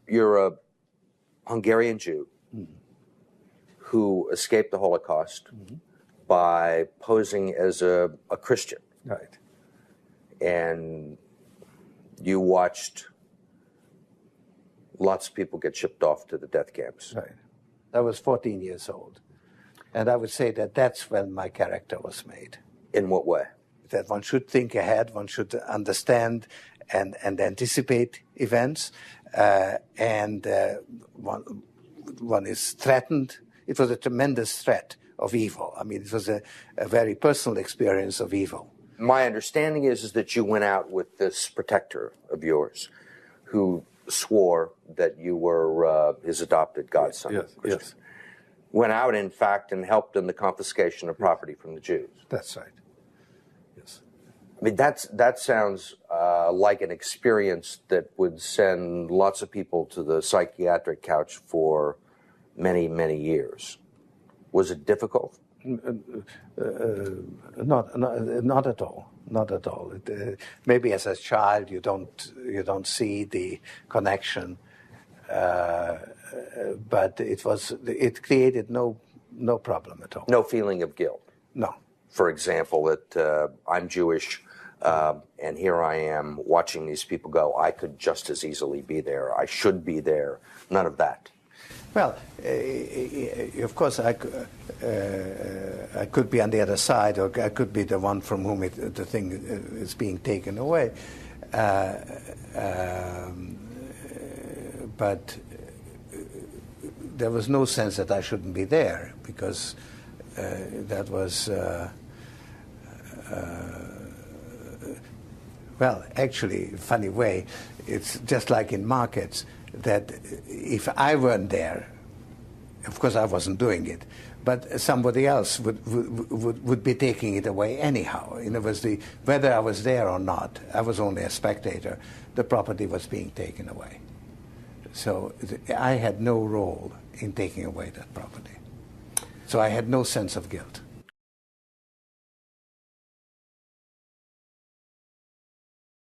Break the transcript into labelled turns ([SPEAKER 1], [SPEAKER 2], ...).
[SPEAKER 1] you're a Hungarian Jew who escaped the Holocaust by posing as a Christian.
[SPEAKER 2] Right.
[SPEAKER 1] And you watched lots of people get shipped off to the death camps.
[SPEAKER 2] Right. I was 14 years old. And I would say that that's when my character was made.
[SPEAKER 1] In what way?
[SPEAKER 2] That one should think ahead, one should understand and anticipate events, and one is threatened. It was a tremendous threat of evil. I mean, it was a very personal experience of evil.
[SPEAKER 1] My understanding is that you went out with this protector of yours who swore that you were his adopted godson.
[SPEAKER 2] Yes, yes.
[SPEAKER 1] Went out, in fact, and helped in the confiscation of property from the Jews.
[SPEAKER 2] That's right. Yes.
[SPEAKER 1] I mean, that sounds like an experience that would send lots of people to the psychiatric couch for many, many years. Was it difficult?
[SPEAKER 2] Not at all. Not at all. Maybe as a child you don't see the connection, but it created no problem at all.
[SPEAKER 1] No feeling of guilt.
[SPEAKER 2] No.
[SPEAKER 1] For example, that I'm Jewish, and here I am watching these people go. I could just as easily be there. I should be there. None of that.
[SPEAKER 2] Well, of course, I could be on the other side, or I could be the one from whom the thing is being taken away. But there was no sense that I shouldn't be there, because that was, well, actually, funny way, it's just like in markets, that if I weren't there, of course I wasn't doing it, but somebody else would be taking it away anyhow. In other words, whether I was there or not, I was only a spectator, the property was being taken away. So I had no role in taking away that property. So I had no sense of guilt.